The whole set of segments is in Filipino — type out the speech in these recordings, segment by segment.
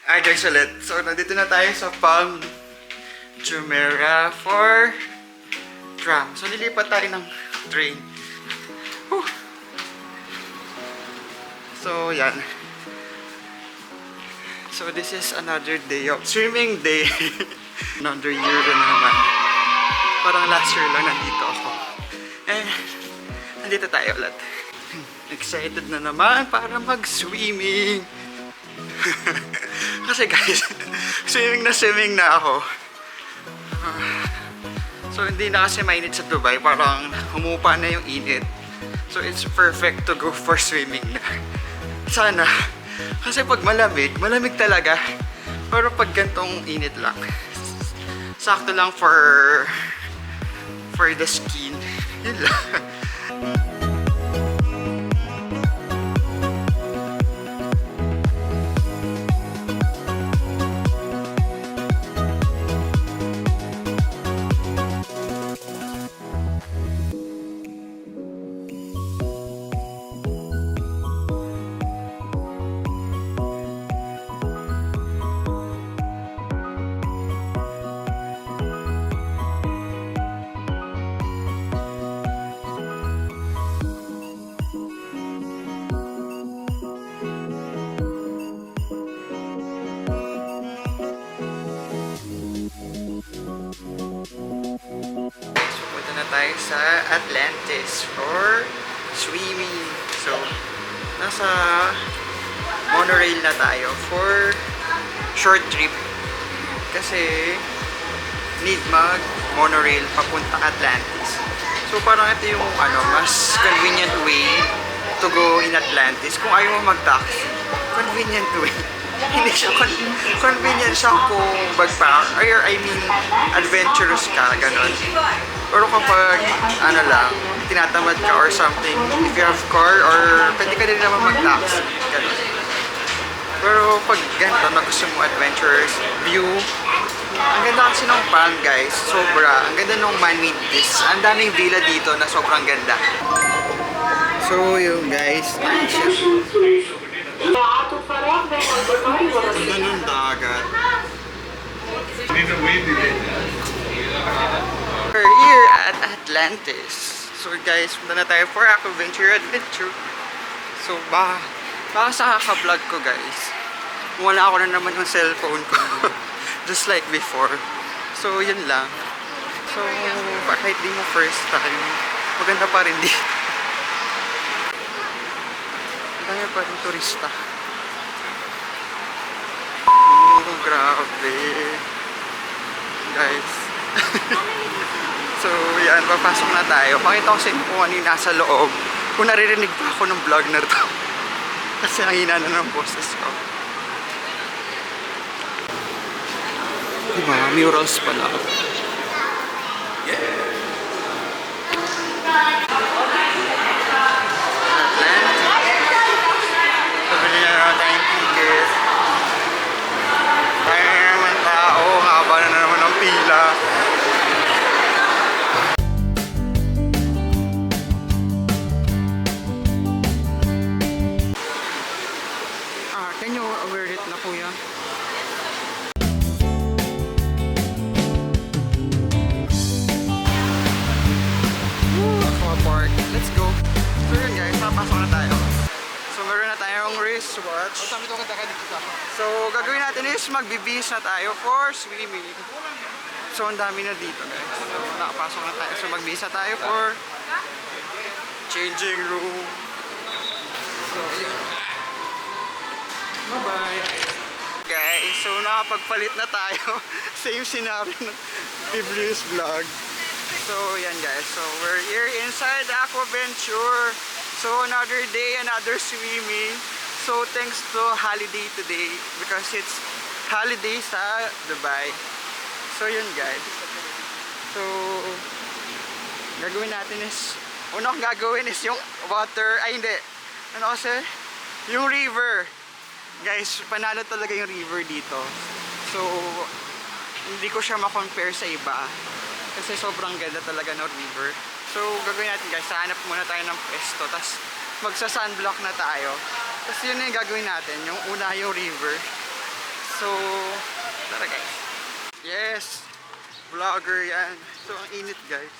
Alright guys, ulit. So, nandito na tayo sa Palm Jumeirah for tram. So, nilipat tayo ng train. Whew. So, yan. So, this is another day of swimming day. Another year na naman. Parang last year lang nandito ako. Eh, nandito tayo ulit. Excited na naman para mag-swimming. Kasi guys, swimming na ako. So hindi na kasi mainit sa Dubai, parang humupa na yung init. So it's perfect to go for swimming na. Sana. Kasi pag malamig talaga. Pero pag gantong init lang, sakto lang for the skin. Yun lang. Tayo sa Atlantis for swimming. So, nasa monorail na tayo for short trip. Kasi need mag monorail papunta Atlantis. So, parang ito yung mas convenient way to go in Atlantis. Kung ayaw mo mag-taxi, convenient way. Hindi siya convenient siya kung backpack, or I mean adventurous ka, ganun. Pero kapag lang, tinatamad ka or something, if you have car or pwede ka din naman mag-taxi, ganun. Pero pag ganito na gusto mo adventurous view, ang ganda kasi ng Palm guys, sobra. Ang ganda ng man-made this. Ang daming villa dito na sobrang ganda. So yun guys, ganda ng dagat. We're here at Atlantis. So guys, punta na tayo for adventure. So baka sa kaka-vlog ko guys, wala ako na naman yung cellphone ko. Just like before. So yun lang. So kahit di mo first time, maganda pa rin dito. Dami pa rin turista. Oh, grabe. Guys. So, yan. Papasok na tayo. Pakita ko sa inyo kung ano yung nasa loob. Kung naririnig pa ako ng vlog na ito. Kasi ang hina na ng boses ko. Diba? Murals pala. Yeah. Pabili na naman tayong ticket. Kaya naman tao. Haba na naman ang pila. Can you wear it na kuya? Aquapark. Let's go. So yun guys, papasok na tayo. So meron na tayong wristwatch. So gagawin natin is magbibihis na tayo for swimming. So ang dami na dito guys. So nakapasok na tayo. So magbihis na tayo for changing room. So yun. Bye-bye. Guys, so nakapagpalit na tayo. Same scenario ng previous vlog. So yan guys. So we're here inside Aquaventure. So another day, another swimming. So thanks to holiday today because it's holiday sa Dubai. So yun guys. So gagawin natin is unang gagawin is yung water, ay hindi. Ano kasi? Yung river. Guys, panalo talaga yung river dito. So hindi ko siya ma-compare sa iba. Kasi sobrang ganda talaga ng river. So gagawin natin guys, hanap muna tayo ng pwesto. Tapos magsa-sunblock na tayo. Tapos yun na yung gagawin natin. Yung una yung river. So, tara guys. Yes! Vlogger yan. So, ang init guys.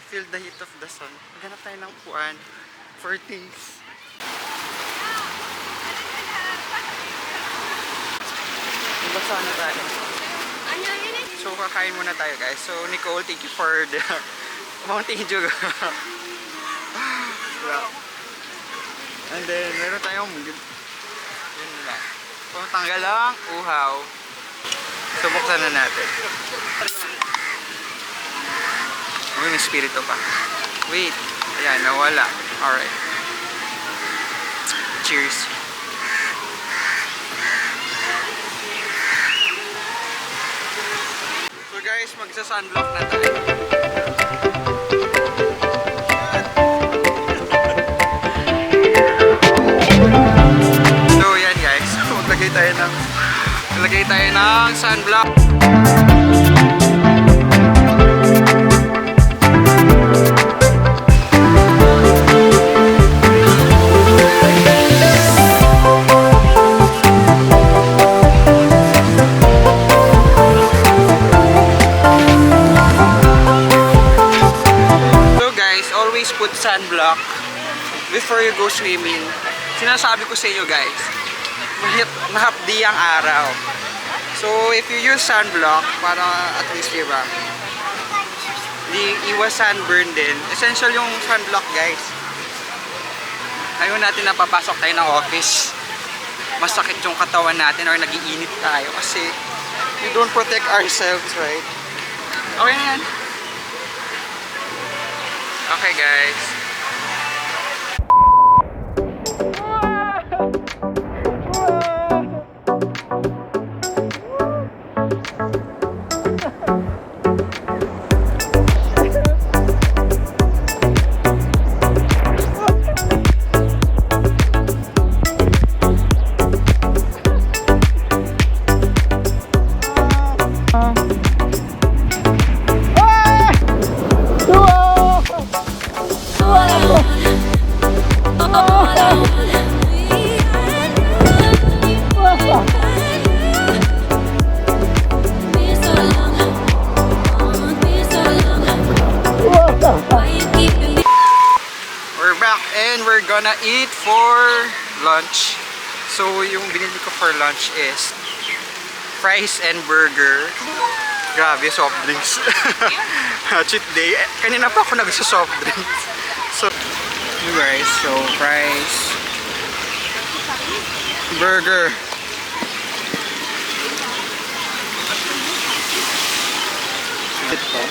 Feel the heat of the sun. Maghanap tayo ng upuan for things. Basa na tayo. So, kakain muna tayo guys. So, Nicole, thank you for the Mountain Dew. And then, meron tayong yun lang. Kung tanggal lang, uhaw. So, buksan na natin. May espiritu pa. Wait. Ayan, nawala. Alright. Cheers. So guys, magsa-sunblock na tayo. So yan guys, maglagay tayo ng sunblock. Put sunblock before you go swimming. Sinasabi ko sa inyo guys, mahapdi ang araw. So if you use sunblock, para at least diba, di iwas sunburn din. Essential yung sunblock guys. Ayaw natin na papasok tayo ng office, masakit yung katawan natin or nagiinit tayo kasi we don't protect ourselves, right? Okay na yan. Okay guys. We're gonna eat for lunch. So yung binili ko for lunch is fries and burger. Grabe, soft drinks. Cheat day. Kanina pa ako nagsa-soft drinks. So you guys, so fries, burger. Ito.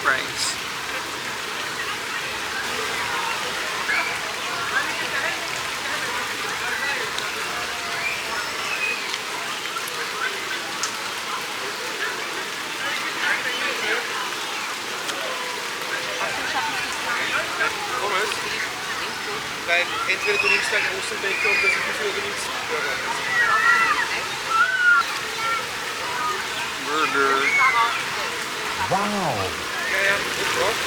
Fries. Weil entweder du nimmst einen großen Becher und das ist so, du nimmst Burger. Wow. Ja, ja, gut drauf.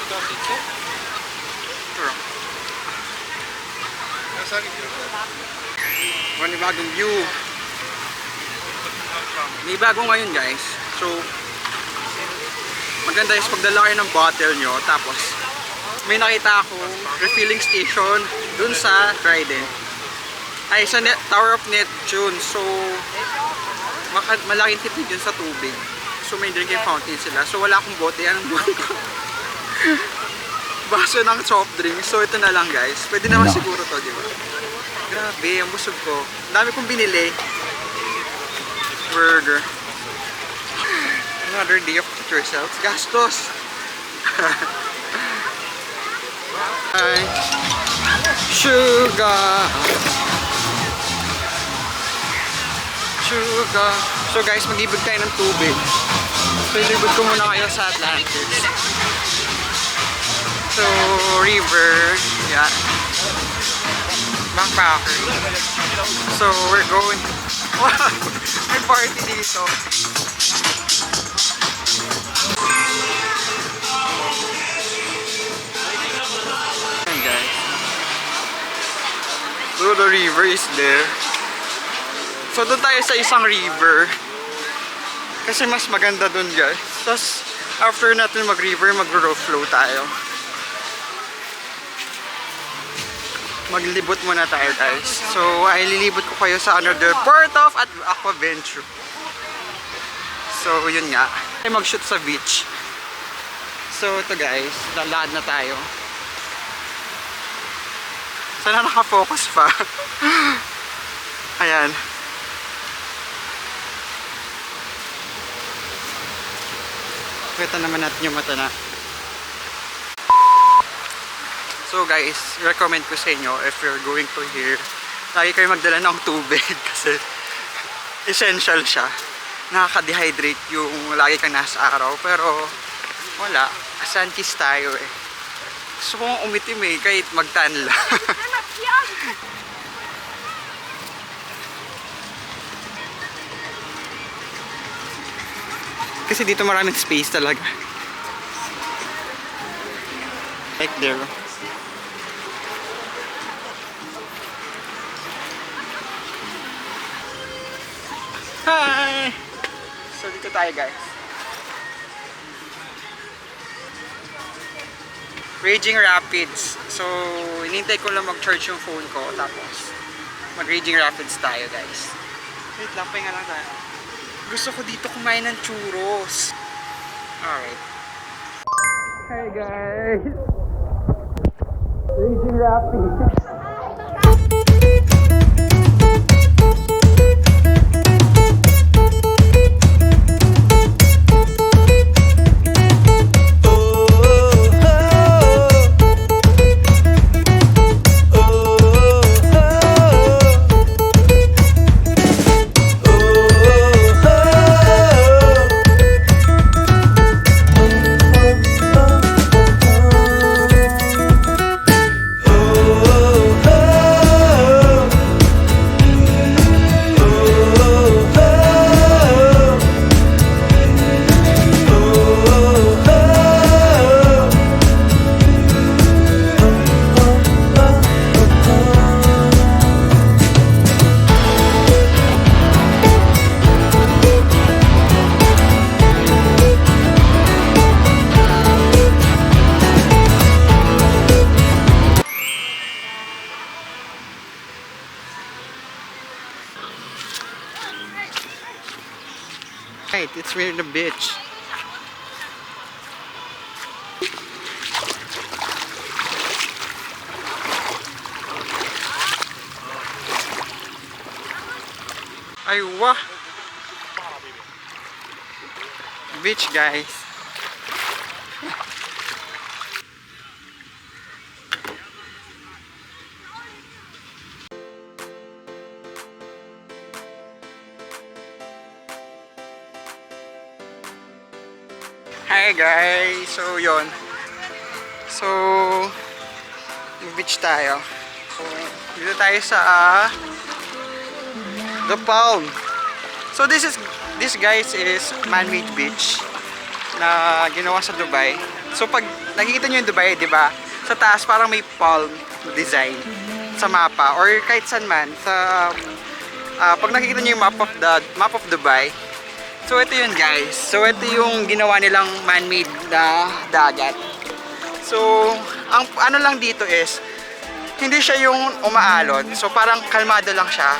Das ist so? Sure. Ja, sag ich dir. May bagong view. May bago ngayon guys. So, maganda is pagdala kayo ng bottle nyo. Tapos, may nakita akong refilling station dun sa Trident. Ay, sa Tower of Neptune. So, malaking tipid yun sa tubig. So, may drinking fountain sila. So, wala akong bote. Anong bote ko? Baso ng soft drink. So, ito na lang guys. Pwede naman siguro to, di ba? Grabe, ang busog ko. Ang dami kong binili. Burger. Another day of treat yourselves. Gastos. Hi. Sugar. Sugar. So guys, mag-ibig tayo ng tubig. So, ilibot ko muna kayo sa Atlantis. So, river, yan. Backpacker. So, we're going. Wow! May party dito. Ayan guys. So, the river is there. So, doon tayo sa isang river. Kasi mas maganda doon guys. Tapos, after natin mag-river, mag-row flow tayo. Maglibot muna tayo guys. So, ay lilibot ko kayo sa another part of Aquaventure. So, yun nga. Ay mag-shoot sa beach. So, ito guys. Lalakad na tayo. Sana nakafocus pa. Ayan. Kita naman natin yung mata na. So guys, recommend ko sa inyo if you're going to here, lagi kayo magdala ng tubig kasi essential siya. Nakaka-dehydrate yung lagi kang nasa araw. Pero wala, sunkiss tayo eh. Gusto kong umitim eh, kahit magtan lang. Kasi dito maraming space talaga. Like there. Hi! So dito tayo guys. Raging Rapids. So hinintay ko lang mag-charge yung phone ko. Tapos mag-Raging Rapids tayo guys. Wait lang, pahinga lang tayo. Gusto ko dito kumain ng churros. Alright. Hi guys! Raging Rapids. Right, it's near the beach. Aywa! Beach guys. Hi guys! So yon. So beach tayo. So dito tayo sa The Palm. So this guys is man-made beach na ginawa sa Dubai. So pag nakikita niyo yung Dubai, 'di ba? Sa taas parang may palm design sa mapa or kahit saan man sa pag nakikita niyo yung map of Dubai. So ito yun guys. So ito yung ginawa nilang man-made na dagat. So ang ano lang dito is hindi siya yung umaalon. So parang kalmado lang siya.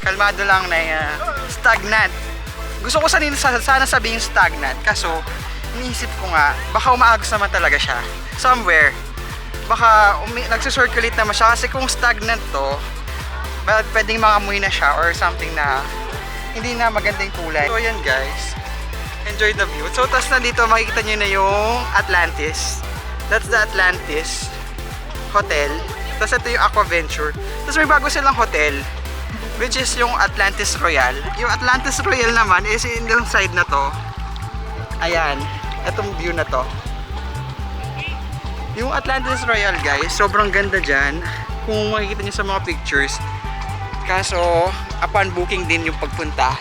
Kalmado lang na stagnant. Gusto ko sana sabihin stagnant. Kaso iniisip ko nga baka umaagos naman talaga siya. Somewhere. Baka nagsusirculate naman siya. Kasi kung stagnant to, pwedeng maamoy na siya or something na hindi na magandang kulay. So ayan guys, enjoy the view. So tas na dito makikita nyo na yung Atlantis. That's the Atlantis Hotel. Tas ito yung Aquaventure. Tas may bago silang hotel, which is yung Atlantis Royal. Yung Atlantis Royal naman is in yung side na to. Ayan, etong view na to. Yung Atlantis Royal guys, sobrang ganda dyan. Kung makikita nyo sa mga pictures. Kaso, upon booking din yung pagpunta.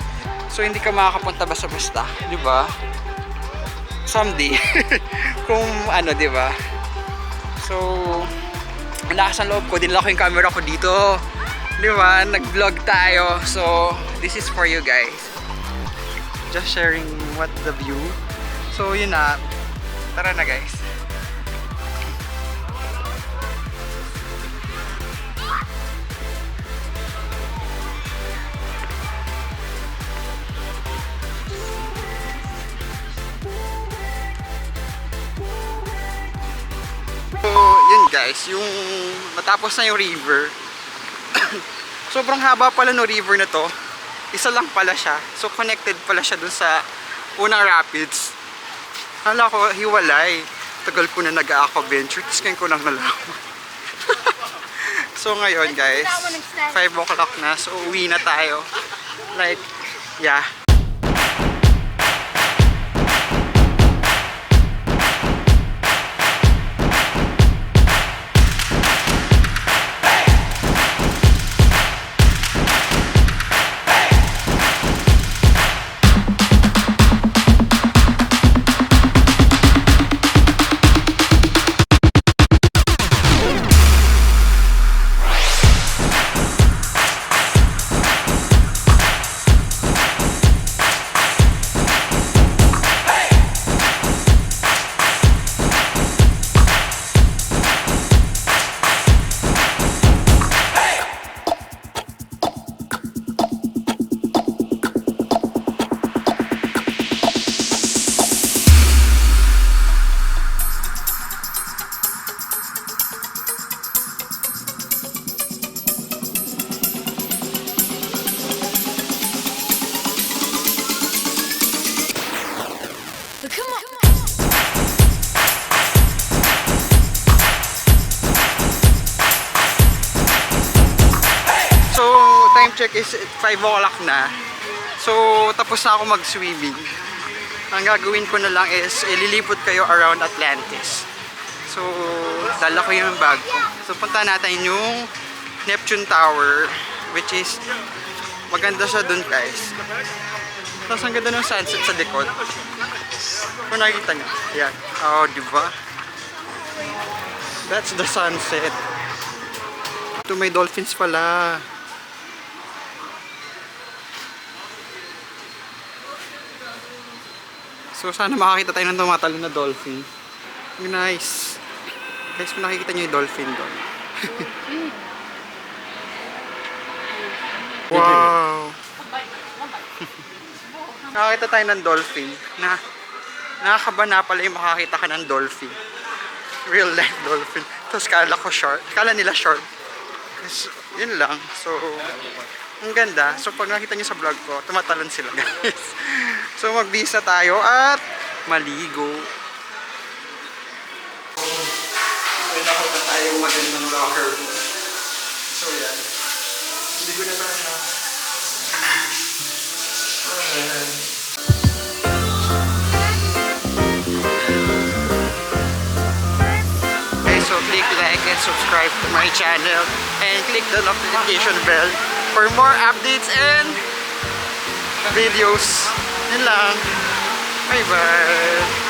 So, hindi ka makakapunta basta-basta. Di ba? Someday. Kung ano, di ba? So, lakas ang loob ko. Dinala ko yung camera ko dito. Di ba? Nag-vlog tayo. So, this is for you guys. Just sharing what the view. So, yun na. Tara na guys. So, yun guys, yung matapos na yung river. Sobrang haba pala no river na to. Isa lang pala siya. So, connected pala siya dun sa unang rapids. Hala ko, hiwalay. Tagal ko na nag-aqua venture. Tapos ngayon ko lang nalaman. So, ngayon guys, 5 o'clock na. So, uwi na tayo. Like, yeah. Time check is 5 o'clock na. So, tapos na ako mag-swimming. Ang gagawin ko na lang is ililipot kayo around Atlantis. So, dala ko yung bag ko. So, punta natin yung Neptune Tower, which is maganda siya dun guys. Tapos ang ganda ng sunset sa likod. Kung nakikita nyo. Yan. Oh, diba? That's the sunset. Ito may dolphins pala. So sana makakita tayo ng tumatalon na dolphin. Nice. Guys, kung nakikita nyo yung dolphin doon. Wow. Nakakita tayo ng dolphin. Nakakaba na pala yung makakita ka ng dolphin. Real life dolphin. Tapos kala ko shark. Kala nila shark. Yun lang. So, ang ganda. So, pag nakita nyo sa vlog ko, tumatalon sila guys. So, mag-visa tayo at maligo. May nakita tayong magandang locker room. So, yan. Ligo na tayo na. Okay, so click like and subscribe to my channel and click the notification bell for more updates and videos. Yun lang. Bye bye.